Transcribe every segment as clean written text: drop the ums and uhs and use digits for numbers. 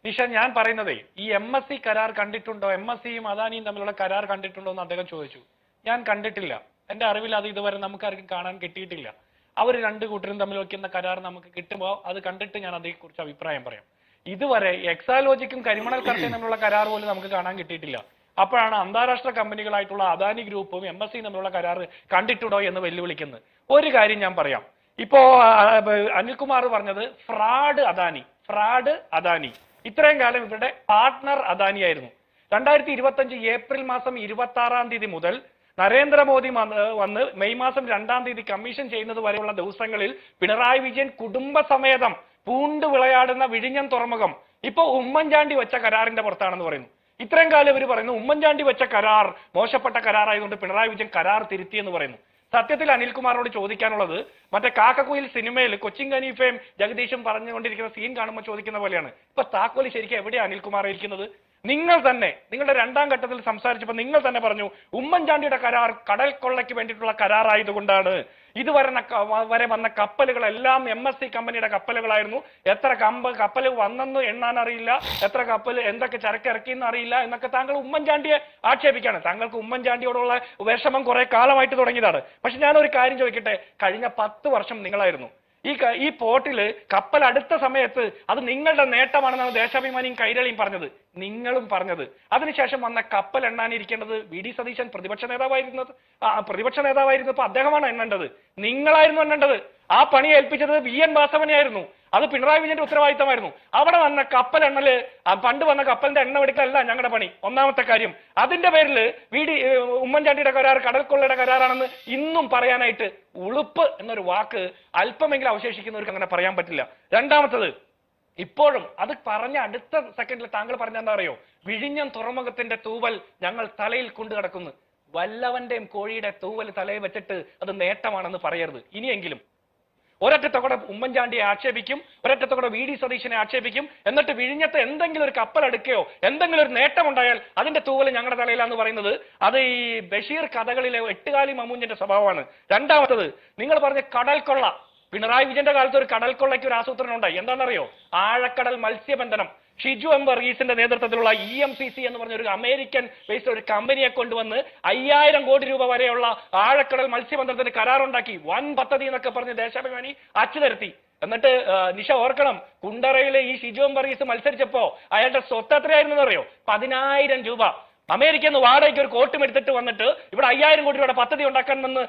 നിഷ, ഞാൻ പറയുന്നതേ ഈ MSC കരാർ കണ്ടിട്ടുണ്ടോ, MSCയും അദാനിയും തമ്മിലുള്ള കരാർ കണ്ടിട്ടുണ്ടോ എന്ന് അദ്ദേഹം ചോദിച്ചു. ഞാൻ കണ്ടിട്ടില്ല. എന്റെ അറിവിൽ അത് ഇതുവരെ നമുക്കാർക്കും കാണാൻ കിട്ടിയിട്ടില്ല. അവർ രണ്ടു കൂട്ടരും തമ്മിൽ വയ്ക്കുന്ന കരാർ നമുക്ക് കിട്ടുമ്പോൾ അത് കണ്ടിട്ട് ഞാൻ അതേക്കുറിച്ച് അഭിപ്രായം പറയാം. ഇതുവരെ എക്സാലോജിക്കും കരിമണൽ കർഷകനും തമ്മിലുള്ള കരാർ പോലും നമുക്ക് കാണാൻ കിട്ടിയിട്ടില്ല. അപ്പോഴാണ് അന്താരാഷ്ട്ര കമ്പനികളായിട്ടുള്ള അദാനി ഗ്രൂപ്പും MSCയും തമ്മിലുള്ള കരാർ കണ്ടിട്ടുണ്ടോ എന്ന് വെല്ലുവിളിക്കുന്നത്. ഒരു കാര്യം ഞാൻ പറയാം. ഇപ്പോ അനിൽകുമാർ പറഞ്ഞത് ഫ്രാഡ് അദാനി ഇത്രയും കാലം ഇവരുടെ പാർട്ട്ണർ അദാനിയായിരുന്നു. 2025 ഏപ്രിൽ മാസം 26 മുതൽ നരേന്ദ്രമോദി വന്ന് മെയ് മാസം 2 കമ്മീഷൻ ചെയ്യുന്നത് വരെയുള്ള ദിവസങ്ങളിൽ പിണറായി വിജയൻ കുടുംബസമേതം പൂണ്ട് വിളയാടുന്ന വിഴിഞ്ഞം തുറമുഖം ഇപ്പൊ ഉമ്മൻചാണ്ടി വെച്ച കരാറിന്റെ പുറത്താണെന്ന് പറയുന്നു. ഇത്രയും കാലം ഇവർ പറയുന്നു ഉമ്മൻചാണ്ടി വെച്ച കരാർ മോശപ്പെട്ട കരാറായതുകൊണ്ട് പിണറായി വിജയൻ കരാർ തിരുത്തിയെന്ന് പറയുന്നു. സത്യത്തിൽ അനിൽകുമാറിനോട് ചോദിക്കാനുള്ളത് മറ്റേ കാക്കക്കുയിൽ സിനിമയിൽ കൊച്ചിൻ ഖനീഫയും ജഗദീഷും പറഞ്ഞുകൊണ്ടിരിക്കുന്ന സീൻ കാണുമ്പോൾ ചോദിക്കുന്ന പോലെയാണ്. ഇപ്പൊ താക്കോലി ശരിക്കും എവിടെയാണ് അനിൽകുമാർ ഇരിക്കുന്നത്? നിങ്ങൾ തന്നെ നിങ്ങളുടെ 2ാം ഘട്ടത്തിൽ സംസാരിച്ചപ്പോൾ നിങ്ങൾ തന്നെ പറഞ്ഞു ഉമ്മൻചാണ്ടിയുടെ കരാർ കടൽ കൊള്ളയ്ക്ക് വേണ്ടിയിട്ടുള്ള കരാറായതുകൊണ്ടാണ്. ഇതുവരെ വന്ന കപ്പലുകളെല്ലാം MSC കമ്പനിയുടെ കപ്പലുകളായിരുന്നു. എത്ര കപ്പൽ വന്നെന്ന് എണ്ണാൻ അറിയില്ല, എത്ര കപ്പൽ എന്തൊക്കെ ചരക്ക് ഇറക്കിയെന്ന് അറിയില്ല എന്നൊക്കെ താങ്കൾ ഉമ്മൻചാണ്ടിയെ ആക്ഷേപിക്കാണ്. താങ്കൾക്ക് ഉമ്മൻചാണ്ടിയോടുള്ള വിഷമം കുറെ കാലമായിട്ട് തുടങ്ങിയതാണ്. പക്ഷെ ഞാനൊരു കാര്യം ചോദിക്കട്ടെ, കഴിഞ്ഞ 10 വർഷം നിങ്ങളായിരുന്നു ഈ പോർട്ടില് കപ്പൽ അടുത്ത സമയത്ത് അത് നിങ്ങളുടെ നേട്ടമാണെന്നാണ് ദേശാഭിമാനിയും കൈരളിയും പറഞ്ഞത്, നിങ്ങളും പറഞ്ഞത്. അതിനുശേഷം വന്ന കപ്പൽ എണ്ണാനിരിക്കേണ്ടത് VD സതീശൻ പ്രതിപക്ഷ നേതാവായിരുന്നപ്പോ അദ്ദേഹമാണ് എണ്ണേണ്ടത്, നിങ്ങളായിരുന്നു എണ്ണേണ്ടത്. ആ പണി ഏൽപ്പിച്ചത് VN വാസവനെയായിരുന്നു. അത് പിണറായി വിജയന്റെ ഉത്തരവാദിത്തമായിരുന്നു. അവിടെ വന്ന കപ്പൽ എണ്ണല്, പണ്ട് വന്ന കപ്പലിന്റെ എണ്ണ എടുക്കലല്ല ഞങ്ങളുടെ പണി. ഒന്നാമത്തെ കാര്യം. അതിന്റെ പേരിൽ ഉമ്മൻചാണ്ടിയുടെ കരാർ കടൽ കൊള്ളയുടെ കരാറാണെന്ന് ഇന്നും പറയാനായിട്ട് ഉളുപ്പ് എന്നൊരു വാക്ക് അല്പമെങ്കിലും അവശേഷിക്കുന്നവർക്ക് അങ്ങനെ പറയാൻ പറ്റില്ല. രണ്ടാമത്തത്, ഇപ്പോഴും അത് പറഞ്ഞ അടുത്ത സെക്കൻഡിൽ താങ്കൾ പറഞ്ഞ എന്താ അറിയോ, വിഴിഞ്ഞം തുറമുഖത്തിന്റെ തൂവൽ ഞങ്ങൾ തലയിൽ കൊണ്ടു കിടക്കുന്നു. വല്ലവന്റെയും കോഴിയുടെ തൂവൽ തലയിൽ വെച്ചിട്ട് അത് നേട്ടമാണെന്ന് പറയരുത് ഇനിയെങ്കിലും. ഒരറ്റത്തോടെ ഉമ്മൻചാണ്ടിയെ ആക്ഷേപിക്കും, ഒരറ്റത്തോടെ VD സതീശനെ ആക്ഷേപിക്കും, എന്നിട്ട് വിഴിഞ്ഞത്ത് എന്തെങ്കിലും ഒരു കപ്പൽ അടുക്കുകയോ എന്തെങ്കിലും ഒരു നേട്ടമുണ്ടായാൽ അതിന്റെ തൂവല് ഞങ്ങളുടെ തലയിലാന്ന് പറയുന്നത് അത് ഈ ബഷീർ കഥകളിലെ എട്ടുകാലി മമ്മൂഞ്ഞിന്റെ സ്വഭാവമാണ്. രണ്ടാമത്തത്, നിങ്ങൾ പറഞ്ഞ കടൽ കൊള്ള, പിണറായി വിജയന്റെ കാലത്ത് ഒരു കടൽ കൊള്ളയ്ക്ക് ഒരു ആസൂത്രണം ഉണ്ടായി. എന്താണെന്നറിയോ? ആഴക്കടൽ മത്സ്യബന്ധനം. ഷിജു എം വർഗീസിന്റെ നേതൃത്വത്തിലുള്ള EMCC എന്ന് പറഞ്ഞ ഒരു അമേരിക്കൻ ബേസ്ഡ് ഒരു കമ്പനിയെ കൊണ്ടുവന്ന് 5000 കോടി രൂപ വരെയുള്ള ആഴക്കടൽ മത്സ്യബന്ധനത്തിന് കരാറുണ്ടാക്കി. വൻ പദ്ധതി എന്നൊക്കെ പറഞ്ഞ് ദേശാഭിമാനി അച്ചുതരുത്തി. എന്നിട്ട് നിഷ ഓർക്കണം, കുണ്ടറയിലെ ഈ ഷിജു എം വർഗീസ് മത്സരിച്ചപ്പോ അയാളുടെ സ്വത്ത് എത്രയായിരുന്നു അറിയോ? 10000 രൂപ. അമേരിക്കന്ന് വാടകയ്ക്ക് ഒരു കോട്ടും എടുത്തിട്ട് വന്നിട്ട് ഇവിടെ 5000 കോടി രൂപയുടെ പദ്ധതി ഉണ്ടാക്കാൻ വന്ന്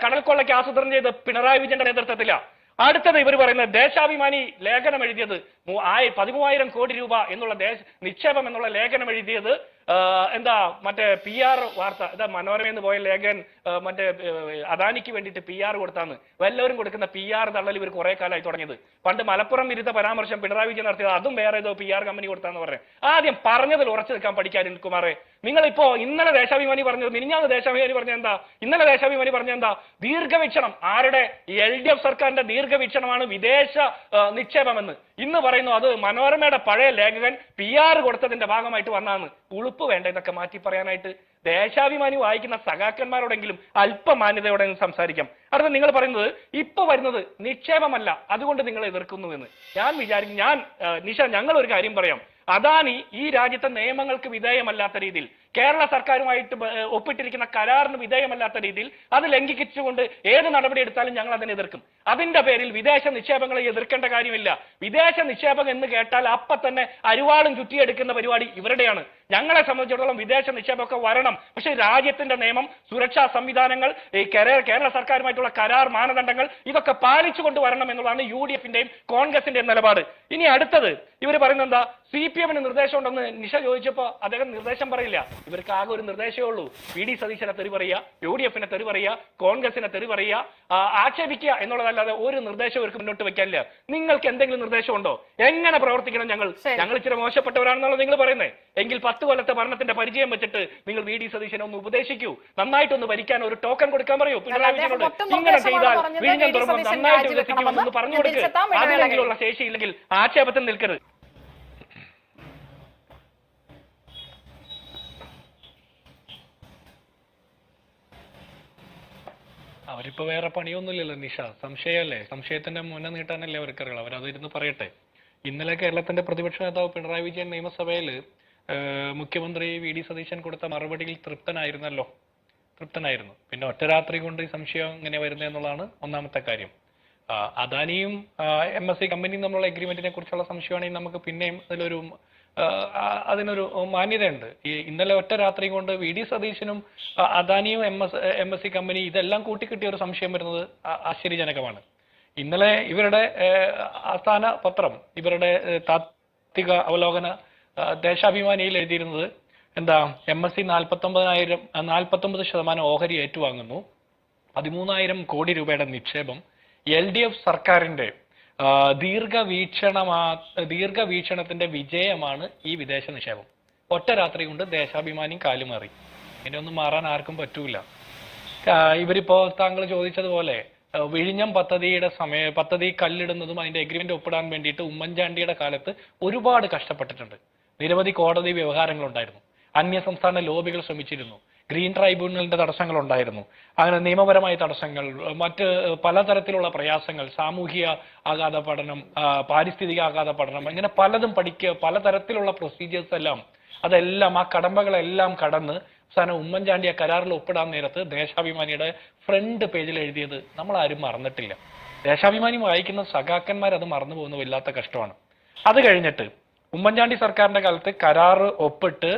കടൽ കൊള്ളയ്ക്ക് ആസൂത്രണം ചെയ്ത് പിണറായി വിജയന്റെ നേതൃത്വത്തിലാണ്. അടുത്തത് ഇവർ പറയുന്നത് ദേശാഭിമാനി ലേഖനം എഴുതിയത് 13,000 കോടി രൂപ എന്നുള്ള നിക്ഷേപം എന്നുള്ള ലേഖനം എഴുതിയത് എന്താ മറ്റേ PR വാർത്ത, എന്താ മനോരമയെന്ന് പോയ ലേഖൻ മറ്റേ അദാനിക്ക് വേണ്ടിയിട്ട് PR കൊടുത്താന്ന്. വല്ലവരും കൊടുക്കുന്ന PR തള്ളൽ ഇവർ കുറെ കാലമായി തുടങ്ങിയത്. പണ്ട് മലപ്പുറം വിരുദ്ധ പരാമർശം പിണറായി വിജയൻ നടത്തിയത് അതും വേറെ ഏതോ PR കമ്പനി കൊടുത്താന്ന് പറഞ്ഞു. ആദ്യം പറഞ്ഞതിൽ ഉറച്ചു നിൽക്കാൻ പഠിക്കാൻ അനിൽകുമാറെ. നിങ്ങളിപ്പോ ഇന്നലെ ദേശാഭിമാനി പറഞ്ഞത്, മിനിഞ്ഞാന്ന് ദേശാഭിമാനി പറഞ്ഞ എന്താ, ഇന്നലെ ദേശാഭിമാനി പറഞ്ഞ എന്താ? ദീർഘവീക്ഷണം. ആരുടെ? LDF സർക്കാരിന്റെ ദീർഘവീക്ഷണമാണ് വിദേശ നിക്ഷേപമെന്ന്. ഇന്ന് പറയുന്നു അത് മനോരമയുടെ പഴയ ലേഖകൻ PR കൊടുത്തതിന്റെ ഭാഗമായിട്ട് വന്നാന്ന്. ഉളുപ്പ് വേണ്ട ഇതൊക്കെ മാറ്റി പറയാനായിട്ട്. ദേശാഭിമാനി വായിക്കുന്ന സഖാക്കന്മാരോടെങ്കിലും അല്പ മാന്യതയോടെ സംസാരിക്കാം. അടുത്ത നിങ്ങൾ പറയുന്നത് ഇപ്പൊ വരുന്നത് നിക്ഷേപമല്ല, അതുകൊണ്ട് നിങ്ങൾ എതിർക്കുന്നു എന്ന്. ഞാൻ വിചാരിക്കും, നിഷ, ഞങ്ങൾ ഒരു കാര്യം പറയാം. അദാനി ഈ രാജ്യത്തെ നിയമങ്ങൾക്ക് വിധേയമല്ലാത്ത രീതിയിൽ, കേരള സർക്കാരുമായിട്ട് ഒപ്പിട്ടിരിക്കുന്ന കരാറിന് വിധേയമല്ലാത്ത രീതിയിൽ അത് ലംഘിച്ചുകൊണ്ട് ഏത് നടപടി എടുത്താലും ഞങ്ങൾ അതിനെ എതിർക്കും. അതിന്റെ പേരിൽ വിദേശ നിക്ഷേപങ്ങളെ എതിർക്കേണ്ട കാര്യമില്ല. വിദേശ നിക്ഷേപം എന്ന് കേട്ടാൽ അപ്പൊ തന്നെ അരിവാളും ചുറ്റിയെടുക്കുന്ന പരിപാടി ഇവരുടെയാണ്. ഞങ്ങളെ സംബന്ധിച്ചിടത്തോളം വിദേശ നിക്ഷേപമൊക്കെ വരണം, പക്ഷെ രാജ്യത്തിന്റെ നിയമം, സുരക്ഷാ സംവിധാനങ്ങൾ, ഈ കേരള സർക്കാരുമായിട്ടുള്ള കരാർ മാനദണ്ഡങ്ങൾ ഇതൊക്കെ പാലിച്ചുകൊണ്ട് വരണം എന്നുള്ളതാണ് UDFന്റെയും കോൺഗ്രസിന്റെയും നിലപാട്. ഇനി അടുത്തത് ഇവർ പറയുന്നത് എന്താ? CPMന് നിർദ്ദേശം ഉണ്ടെന്ന് നിഷ ചോദിച്ചപ്പോ അദ്ദേഹം നിർദ്ദേശം പറയില്ല. ഇവർക്ക് ആകെ ഒരു നിർദ്ദേശമേ ഉള്ളൂ, VD സതീശനെ തെറി പറയുക, UDFനെ തെറി പറയുക, കോൺഗ്രസിനെ തെറി പറയുക, ആക്ഷേപിക്കുക എന്നുള്ളതല്ലാതെ ഒരു നിർദ്ദേശം ഇവർക്ക് മുന്നോട്ട് വെക്കാനില്ല. നിങ്ങൾക്ക് എന്തെങ്കിലും നിർദ്ദേശമുണ്ടോ? എങ്ങനെ പ്രവർത്തിക്കണം? ഞങ്ങൾ ഇച്ചിരി മോശപ്പെട്ടവരാണെന്നുള്ളത് നിങ്ങൾ പറയുന്നത് എങ്കിൽ 10 കൊല്ലത്തെ ഭരണത്തിന്റെ പരിചയം വെച്ചിട്ട് നിങ്ങൾ VD സതീശനെ ഒന്ന് ഉപദേശിക്കൂ, നന്നായിട്ടൊന്ന് ഭരിക്കാൻ ഒരു ടോക്കൺ കൊടുക്കാൻ പറയൂ പിണറായി വിജയനോട്. ഇങ്ങനെ ചെയ്താൽ വിഴിഞ്ഞം തുറമുഖം നന്നായിട്ട് വികസിക്കുമെന്ന് പറഞ്ഞു കൊടുക്കുക. അതിലെങ്കിലുള്ള ശേഷിയില്ലെങ്കിൽ ആക്ഷേപത്തിൽ നിൽക്കരുത്. അവരിപ്പോ വേറെ പണിയൊന്നുമില്ലല്ലോ നിഷ, സംശയമല്ലേ, സംശയത്തിന്റെ മുന്നേ നീട്ടാനല്ലേ അവർക്കറിയുള്ളൂ, അവരതിരുന്ന് പറയട്ടെ. ഇന്നലെ കേരളത്തിന്റെ പ്രതിപക്ഷ നേതാവ് പിണറായി വിജയൻ നിയമസഭയിൽ മുഖ്യമന്ത്രി വി.ഡി. സതീശൻ കൊടുത്ത മറുപടിയിൽ തൃപ്തനായിരുന്നു. പിന്നെ ഒറ്റ രാത്രി കൊണ്ട് ഈ സംശയം ഇങ്ങനെ വരുന്നത് എന്നുള്ളതാണ് ഒന്നാമത്തെ കാര്യം. അദാനിയും MSC കമ്പനിയും തമ്മിലുള്ള എഗ്രിമെന്റിനെ കുറിച്ചുള്ള സംശയമാണെങ്കിൽ നമുക്ക് പിന്നെയും അതിനൊരു മാന്യതയുണ്ട്. ഇന്നലെ ഒറ്റ രാത്രി കൊണ്ട് വി.ഡി. സതീശനും അദാനിയും MSC കമ്പനി ഇതെല്ലാം കൂട്ടിക്കിട്ടിയ ഒരു സംശയം വരുന്നത് ആശ്ചര്യജനകമാണ്. ഇന്നലെ ഇവരുടെ ആസ്ഥാന പത്രം, ഇവരുടെ താത്വിക അവലോകന ദേശാഭിമാനിയിൽ എഴുതിയിരുന്നത് എന്താ, MSC 49% ഓഹരി ഏറ്റുവാങ്ങുന്നു, 13,000 കോടി രൂപയുടെ നിക്ഷേപം, LDF സർക്കാരിന്റെ ദീർഘവീക്ഷണത്തിന്റെ വിജയമാണ് ഈ വിദേശ നിക്ഷേപം. ഒറ്റ രാത്രി കൊണ്ട് ദേശാഭിമാനി കാലുമാറി. ഇനി ഒന്നും മാറാൻ ആർക്കും പറ്റൂല. ഇവരിപ്പോ താങ്കൾ ചോദിച്ചതുപോലെ വിഴിഞ്ഞം പദ്ധതി കല്ലിടുന്നതും അതിന്റെ എഗ്രിമെന്റ് ഒപ്പിടാൻ വേണ്ടിയിട്ട് ഉമ്മൻചാണ്ടിയുടെ കാലത്ത് ഒരുപാട് കഷ്ടപ്പെട്ടിട്ടുണ്ട്. നിരവധി കോടതി വ്യവഹാരങ്ങൾ ഉണ്ടായിരുന്നു. അന്യസംസ്ഥാന ലോബികൾ ശ്രമിച്ചിരുന്നു. ഗ്രീൻ ട്രൈബ്യൂണലിന്റെ തടസ്സങ്ങൾ ഉണ്ടായിരുന്നു. അങ്ങനെ നിയമപരമായ തടസ്സങ്ങൾ, മറ്റ് പലതരത്തിലുള്ള പ്രയാസങ്ങൾ, സാമൂഹിക ആഘാത പഠനം, പാരിസ്ഥിതിക ആഘാത പഠനം, ഇങ്ങനെ പലതും പലതരത്തിലുള്ള പ്രൊസീജിയേഴ്സ് അതെല്ലാം ആ കടമ്പകളെല്ലാം കടന്ന് അവസാനം ഉമ്മൻചാണ്ടിയെ കരാറിൽ ഒപ്പിടാൻ നേരത്ത് ദേശാഭിമാനിയുടെ ഫ്രണ്ട് പേജിൽ എഴുതിയത് നമ്മൾ ആരും മറന്നിട്ടില്ല. ദേശാഭിമാനി വായിക്കുന്ന സഖാക്കന്മാർ അത് മറന്നു പോകുന്ന വല്ലാത്ത കഷ്ടമാണ്. അത് കഴിഞ്ഞിട്ട് ഉമ്മൻചാണ്ടി സർക്കാരിന്റെ കാലത്ത് കരാറ് ഒപ്പിട്ട്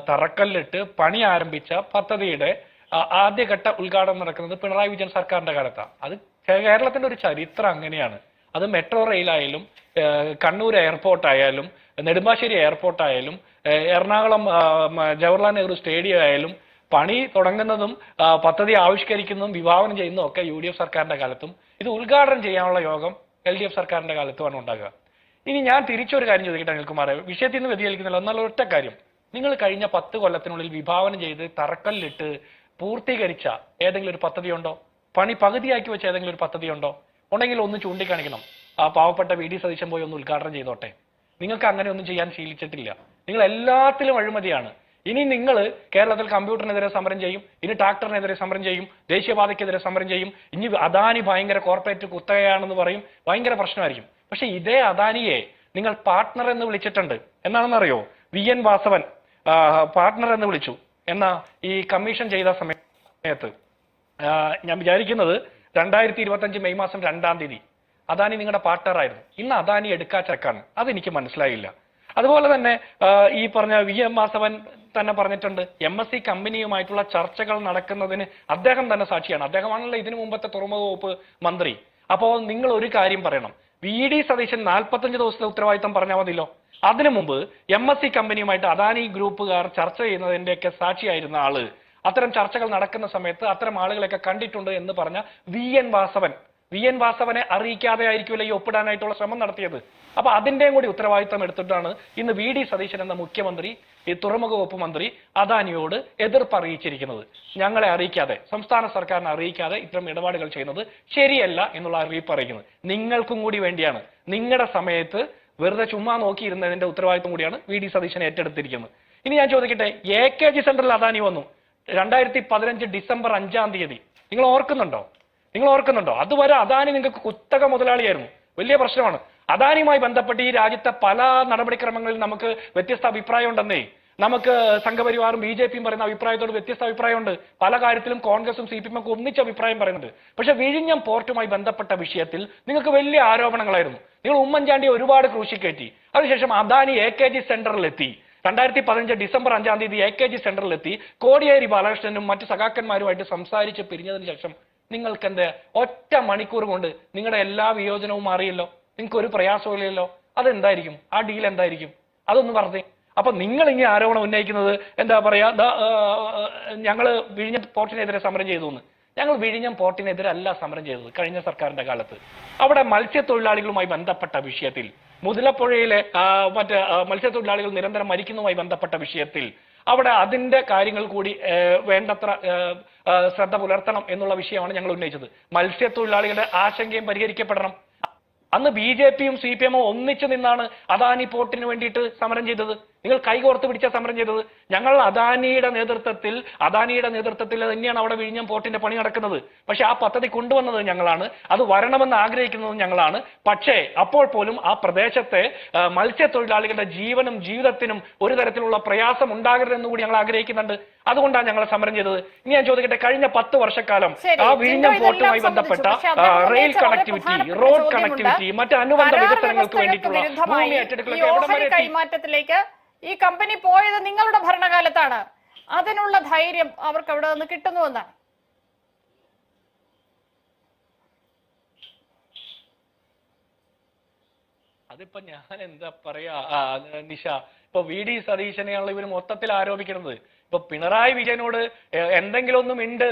തറക്കല്ലിട്ട് പണി ആരംഭിച്ച പദ്ധതിയുടെ ആദ്യഘട്ട ഉദ്ഘാടനം നടക്കുന്നത് പിണറായി വിജയൻ സർക്കാരിന്റെ കാലത്താണ്. അത് കേരളത്തിന്റെ ഒരു ചരിത്രം അങ്ങനെയാണ്. അത് മെട്രോ റെയിലായാലും, കണ്ണൂർ എയർപോർട്ടായാലും, നെടുമ്പാശ്ശേരി എയർപോർട്ടായാലും, എറണാകുളം ജവഹർലാൽ നെഹ്റു സ്റ്റേഡിയം ആയാലും പണി തുടങ്ങുന്നതും പദ്ധതി ആവിഷ്കരിക്കുന്നതും വിഭാവനം ചെയ്യുന്നതും ഒക്കെ UDF സർക്കാരിന്റെ കാലത്തും, ഇത് ഉദ്ഘാടനം ചെയ്യാനുള്ള യോഗം LDF സർക്കാരിന്റെ കാലത്തുമാണ് ഉണ്ടാകുക. ഇനി ഞാൻ തിരിച്ചൊരു കാര്യം ചോദിക്കട്ടെ അനിൽകുമാർ, വിഷയത്തിൽ നിന്ന് വ്യതിചലിക്കുന്നില്ല. എന്നാൽ ഒറ്റ കാര്യം, നിങ്ങൾ കഴിഞ്ഞ 10 കൊല്ലത്തിനുള്ളിൽ വിഭാവനം ചെയ്ത് തറക്കല്ലിട്ട് പൂർത്തീകരിച്ച ഏതെങ്കിലും ഒരു പദ്ധതി ഉണ്ടോ? പണി പകുതിയാക്കി വെച്ച ഏതെങ്കിലും ഒരു പദ്ധതി ഉണ്ടോ? ഉണ്ടെങ്കിൽ ഒന്ന് ചൂണ്ടിക്കാണിക്കണം. ആ പാവപ്പെട്ട വി.ഡി. സതീശൻ പോയി ഒന്ന് ഉദ്ഘാടനം ചെയ്തോട്ടെ. നിങ്ങൾക്ക് അങ്ങനെ ഒന്നും ചെയ്യാൻ ശീലിച്ചിട്ടില്ല. നിങ്ങൾ എല്ലാത്തിലും അഴിമതിയാണ്. ഇനി നിങ്ങൾ കേരളത്തിൽ കമ്പ്യൂട്ടറിനെതിരെ സമരം ചെയ്യും, ഇനി ട്രാക്ടറിനെതിരെ സമരം ചെയ്യും, ദേശീയപാതയ്ക്കെതിരെ സമരം ചെയ്യും, ഇനി അദാനി ഭയങ്കര കോർപ്പറേറ്റ് കുത്തകയാണെന്ന് പറയും, ഭയങ്കര പ്രശ്നമായിരിക്കും. പക്ഷെ ഇതേ അദാനിയെ നിങ്ങൾ പാർട്ട്ണർ എന്ന് വിളിച്ചിട്ടുണ്ട്. എന്നാണെന്നറിയോ? VN വാസവൻ പാർട്ട്ണർ എന്ന് വിളിച്ചു. എന്നാ ഈ കമ്മീഷൻ ചെയ്ത സമയത്ത് ഞാൻ വിചാരിക്കുന്നത് 2025 മെയ് മാസം 2-ാം തീയതി അദാനി നിങ്ങളുടെ പാർട്ട്ണർ ആയിരുന്നു. ഇന്ന് അദാനി എടുക്കാച്ചക്കാണ്. അതെനിക്ക് മനസ്സിലായില്ല. അതുപോലെ തന്നെ ഈ പറഞ്ഞ VM വാസവൻ തന്നെ പറഞ്ഞിട്ടുണ്ട്, MSC കമ്പനിയുമായിട്ടുള്ള ചർച്ചകൾ നടക്കുന്നതിന് അദ്ദേഹം തന്നെ സാക്ഷിയാണ്. അദ്ദേഹമാണല്ലോ ഇതിനു മുമ്പത്തെ തുറമുഖ വകുപ്പ് മന്ത്രി. അപ്പോൾ നിങ്ങൾ ഒരു കാര്യം പറയണം, വി.ഡി. സതീശൻ 45 ദിവസത്തെ ഉത്തരവാദിത്തം പറഞ്ഞാൽ മതിയല്ലോ. അതിനു മുമ്പ് MSC കമ്പനിയുമായിട്ട് അദാനി ഗ്രൂപ്പുകാർ ചർച്ച ചെയ്യുന്നതിന്റെയൊക്കെ സാക്ഷിയായിരുന്ന ആള്, അത്തരം ചർച്ചകൾ നടക്കുന്ന സമയത്ത് അത്തരം ആളുകളെയൊക്കെ കണ്ടിട്ടുണ്ട് എന്ന് പറഞ്ഞ VN വാസവനെ അറിയിക്കാതെ ആയിരിക്കുമല്ലോ ഈ ഒപ്പിടാനായിട്ടുള്ള ശ്രമം നടത്തിയത്. അപ്പൊ അതിന്റെയും കൂടി ഉത്തരവാദിത്തം എടുത്തിട്ടാണ് ഇന്ന് വി.ഡി. സതീശൻ എന്ന മുഖ്യമന്ത്രി, ഈ തുറമുഖ വകുപ്പ് മന്ത്രി അദാനിയോട് എതിർപ്പ് അറിയിച്ചിരിക്കുന്നത്. ഞങ്ങളെ അറിയിക്കാതെ, സംസ്ഥാന സർക്കാരിനെ അറിയിക്കാതെ ഇത്തരം ഇടപാടുകൾ ചെയ്യുന്നത് ശരിയല്ല എന്നുള്ള അറിയിപ്പ് അറിയിക്കുന്നത് നിങ്ങൾക്കും കൂടി വേണ്ടിയാണ്. നിങ്ങളുടെ സമയത്ത് വെറുതെ ചുമ്മാ നോക്കിയിരുന്നതിന്റെ ഉത്തരവാദിത്തം കൂടിയാണ് വി.ഡി. സതീശൻ ഏറ്റെടുത്തിരിക്കുന്നത്. ഇനി ഞാൻ ചോദിക്കട്ടെ, AKG സെന്ററിൽ അദാനി വന്നു 2015 ഡിസംബർ 5-ാം തീയതി. നിങ്ങൾ ഓർക്കുന്നുണ്ടോ? അതുവരെ അദാനി നിങ്ങൾക്ക് കുത്തക മുതലാളിയായിരുന്നു. വലിയ പ്രശ്നമാണ്. അദാനിയുമായി ബന്ധപ്പെട്ട് ഈ രാജ്യത്തെ പല നടപടിക്രമങ്ങളിൽ നമുക്ക് വ്യത്യസ്ത അഭിപ്രായം ഉണ്ടെന്നേ. നമുക്ക് സംഘപരിവാറും BJPയും പറയുന്ന അഭിപ്രായത്തോട് വ്യത്യസ്ത അഭിപ്രായമുണ്ട്. പല കാര്യത്തിലും കോൺഗ്രസും CPM ഒക്കെ ഒന്നിച്ച് അഭിപ്രായം പറയുന്നുണ്ട്. പക്ഷെ വിഴിഞ്ഞം പോർട്ടുമായി ബന്ധപ്പെട്ട വിഷയത്തിൽ നിങ്ങൾക്ക് വലിയ ആരോപണങ്ങളായിരുന്നു. നിങ്ങൾ ഉമ്മൻചാണ്ടിയെ ഒരുപാട് ക്രൂശിക്കയറ്റി. അതിനുശേഷം അദാനി AKG സെന്ററിലെത്തി. 2015 ഡിസംബർ 5-ാം തീയതി AKG സെന്ററിലെത്തി കോടിയേരി ബാലകൃഷ്ണനും മറ്റു സഖാക്കന്മാരുമായിട്ട് സംസാരിച്ച് പിരിഞ്ഞതിന് ശേഷം നിങ്ങൾക്ക് എന്താ ഒറ്റ മണിക്കൂർ കൊണ്ട് നിങ്ങളുടെ എല്ലാ വിയോജനവും മാറിയല്ലോ. നിങ്ങൾക്ക് ഒരു പ്രയാസമില്ലല്ലോ. അതെന്തായിരിക്കും? ആ ഡീൽ എന്തായിരിക്കും? അതൊന്ന് പറഞ്ഞേ. അപ്പൊ നിങ്ങൾ ഇങ്ങനെ ആരോപണം ഉന്നയിക്കുന്നത് എന്താ പറയാ, ഞങ്ങൾ വിഴിഞ്ഞം പോർട്ടിനെതിരെ സമരം ചെയ്തു എന്ന്. ഞങ്ങൾ വിഴിഞ്ഞം പോർട്ടിനെതിരെ അല്ല സമരം ചെയ്തത്. കഴിഞ്ഞ സർക്കാരിന്റെ കാലത്ത് അവിടെ മത്സ്യത്തൊഴിലാളികളുമായി ബന്ധപ്പെട്ട വിഷയത്തിൽ, മുതലപ്പുഴയിലെ മത്സ്യത്തൊഴിലാളികൾ നിരന്തരം മരിക്കുന്നതുമായി ബന്ധപ്പെട്ട വിഷയത്തിൽ അവിടെ അതിന്റെ കാര്യങ്ങൾ കൂടി വേണ്ടത്ര ശ്രദ്ധ പുലർത്തണം എന്നുള്ള വിഷയമാണ് ഞങ്ങൾ ഉന്നയിച്ചത്. മത്സ്യത്തൊഴിലാളികളുടെ ആശങ്കയും പരിഹരിക്കപ്പെടണം. അന്ന് BJPയും CPM ഒന്നിച്ചു നിന്നാണ് അദാനി പോർട്ടിന് വേണ്ടിയിട്ട് സമരം ചെയ്തത്. നിങ്ങൾ കൈകോർത്ത് പിടിച്ച സമരം ചെയ്തത്? ഞങ്ങൾ അദാനിയുടെ നേതൃത്വത്തിൽ തന്നെയാണ് അവിടെ വിഴിഞ്ഞം പോർട്ടിന്റെ പണി നടക്കുന്നത്. പക്ഷെ ആ പദ്ധതി കൊണ്ടുവന്നത് ഞങ്ങളാണ്, അത് വരണമെന്ന് ആഗ്രഹിക്കുന്നത് ഞങ്ങളാണ്. പക്ഷേ അപ്പോൾ പോലും ആ പ്രദേശത്തെ മത്സ്യത്തൊഴിലാളികളുടെ ജീവനും ജീവിതത്തിനും ഒരു തരത്തിലുള്ള പ്രയാസം ഉണ്ടാകരുതെന്ന് കൂടി ഞങ്ങൾ ആഗ്രഹിക്കുന്നുണ്ട്. അതുകൊണ്ടാണ് ഞങ്ങൾ സമരം ചെയ്തത്. ഇനി ഞാൻ ചോദിക്കട്ടെ, കഴിഞ്ഞ 10 വർഷക്കാലം ആ വിഴിഞ്ഞം പോർട്ടുമായി ബന്ധപ്പെട്ട റെയിൽ കണക്ടിവിറ്റി, റോഡ് കണക്ടിവിറ്റി, മറ്റ് അനുബന്ധ വികസനങ്ങൾക്ക് വേണ്ടിയിട്ടുള്ള ഭൂമി ഏറ്റെടുക്കൽ കൈമാറ്റത്തിലേക്ക് ഈ കമ്പനി പോയത് നിങ്ങളുടെ ഭരണകാലത്താണ്. അതിനുള്ള ധൈര്യം അവർക്ക് അവിടെ നിന്ന് കിട്ടുന്നുവെന്നാണ്. അതിപ്പോ ഞാൻ എന്താ പറയാ നിഷ, ഇപ്പൊ VD സതീശനെയാണല്ലോ ഇവര് മൊത്തത്തിൽ ആരോപിക്കുന്നത്. ഇപ്പൊ പിണറായി വിജയനോട് എന്തെങ്കിലും ഒന്നും ഉണ്ട്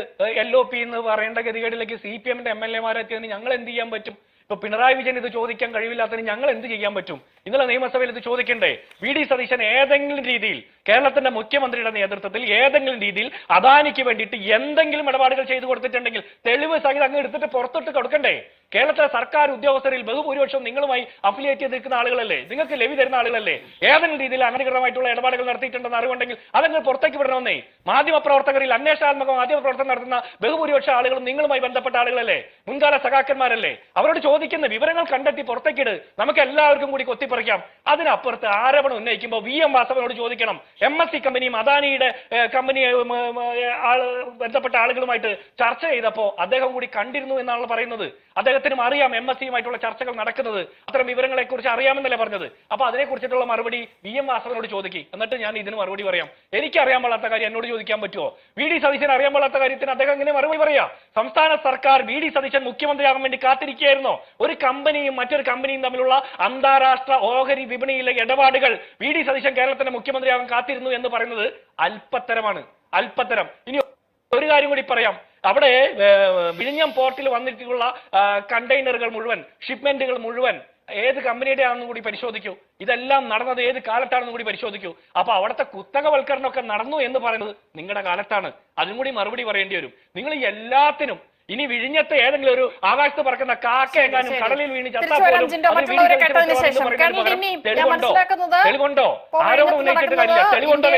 LOP എന്ന് പറയേണ്ട ഗതികേടിലേക്ക് CPM-ന്റെ MLA-മാരെത്തിയതിന് ഞങ്ങൾ എന്ത് ചെയ്യാൻ പറ്റും? ഇപ്പൊ പിണറായി വിജയൻ ഇത് ചോദിക്കാൻ കഴിവില്ലാത്തതിന് ഞങ്ങൾ എന്ത് ചെയ്യാൻ പറ്റും? ഇന്നലെ നിയമസഭയിൽ ഇത് ചോദിക്കണ്ടേ? VD സതീശൻ ഏതെങ്കിലും രീതിയിൽ കേരളത്തിന്റെ മുഖ്യമന്ത്രിയുടെ നേതൃത്വത്തിൽ ഏതെങ്കിലും രീതിയിൽ അദാനിക്ക് വേണ്ടിയിട്ട് എന്തെങ്കിലും ഇടപാടുകൾ ചെയ്തു കൊടുത്തിട്ടുണ്ടെങ്കിൽ തെളിവ് സഹിതം അങ്ങ് എടുത്തിട്ട് പുറത്തിട്ട് കൊടുക്കണ്ടേ? കേരളത്തിലെ സർക്കാർ ഉദ്യോഗസ്ഥരിൽ ബഹുഭൂരിപക്ഷം നിങ്ങളുമായി അഫിലിയേറ്റ് ചെയ്ത് നിൽക്കുന്ന ആളുകളല്ലേ, നിങ്ങൾക്ക് ലവി തരുന്ന ആളുകളല്ലേ? ഏതെങ്കിലും രീതിയിൽ അനധികൃതമായിട്ടുള്ള ഇടപാടുകൾ നടത്തിയിട്ടുണ്ടെന്ന് അറിവുണ്ടെങ്കിൽ അതങ്ങൾ പുറത്തേക്ക് വിടണമെന്നേ. മാധ്യമപ്രവർത്തകരിൽ അന്വേഷണാത്മക മാധ്യമപ്രവർത്തനം നടത്തുന്ന ബഹുഭൂരിപക്ഷം ആളുകളും നിങ്ങളുമായി ബന്ധപ്പെട്ട ആളുകളല്ലേ, മുൻകാല സഖാക്കന്മാരല്ലേ? അവരോട് ചോദിക്കുന്ന വിവരങ്ങൾ കണ്ടെത്തി പുറത്തേക്കിട്, നമുക്ക് എല്ലാവർക്കും കൂടി കൊത്തിപ്പറിക്കാം. അതിനപ്പുറത്ത് ആരോപണം ഉന്നയിക്കുമ്പോൾ VM വാസവനോട് ചോദിക്കണം. MSC കമ്പനിയും അദാനിയുടെ കമ്പനി ബന്ധപ്പെട്ട ആളുകളുമായിട്ട് ചർച്ച ചെയ്തപ്പോ അദ്ദേഹം കൂടി കണ്ടിരുന്നു എന്നാണ് പറയുന്നത്. അദ്ദേഹത്തിനും അറിയാം MSCയുമായിട്ടുള്ള ചർച്ചകൾ നടക്കുന്നത്, അത്തരം വിവരങ്ങളെ കുറിച്ച് അറിയാമെന്നല്ലേ പറഞ്ഞത്. അപ്പൊ അതിനെക്കുറിച്ചിട്ടുള്ള മറുപടി VM വാസവനോട് ചോദിക്കും. എന്നിട്ട് ഞാൻ ഇതിന് മറുപടി പറയാം. എനിക്ക് അറിയാൻ പാടാത്ത കാര്യം എന്നോട് ചോദിക്കാൻ പറ്റുമോ? VD സതീശൻ അറിയാൻ പാടാത്ത കാര്യത്തിന് അദ്ദേഹം എങ്ങനെ മറുപടി പറയാ? സംസ്ഥാന സർക്കാർ VD സതീശൻ മുഖ്യമന്ത്രിയാകാൻ വേണ്ടി കാത്തിരിക്കുകയായിരുന്നോ? ഒരു കമ്പനിയും മറ്റൊരു കമ്പനിയും തമ്മിലുള്ള അന്താരാഷ്ട്ര ഓഹരി വിപണിയിലെ ഇടപാടുകൾ VD സതീശൻ കേരളത്തിന്റെ മുഖ്യമന്ത്രിയാകാൻ കാത്തിരുന്നു എന്ന് പറയുന്നത് അല്പത്തരമാണ്, അല്പത്തരം. ഇനി ഒരു കാര്യം കൂടി പറയാം. അവിടെ വിഴിഞ്ഞം പോർട്ടിൽ വന്നിട്ടുള്ള കണ്ടെയ്നറുകൾ മുഴുവൻ, ഷിപ്മെന്റുകൾ മുഴുവൻ ഏത് കമ്പനിയുടെ ആണെന്നും കൂടി പരിശോധിക്കൂ. ഇതെല്ലാം നടന്നത് ഏത് കാലത്താണെന്നും കൂടി പരിശോധിക്കൂ. അപ്പൊ അവിടുത്തെ കുത്തകവൽക്കരണമൊക്കെ നടന്നു എന്ന് പറയുന്നത് നിങ്ങളുടെ കാലത്താണ്. അതിനും കൂടി മറുപടി പറയേണ്ടി വരും. നിങ്ങൾ എല്ലാത്തിനും ഇനി വിഴിഞ്ഞത്തെ ഏതെങ്കിലും ഒരു ആകാശത്ത് പറക്കുന്ന കാക്ക എങ്ങാനും കടലിൽ വീണ് ചത്താൽ പോലും തെളിവുണ്ടോ? ആരോടും ഉന്നയിച്ചിട്ട് കാര്യമില്ല. തെളിവുണ്ടോ?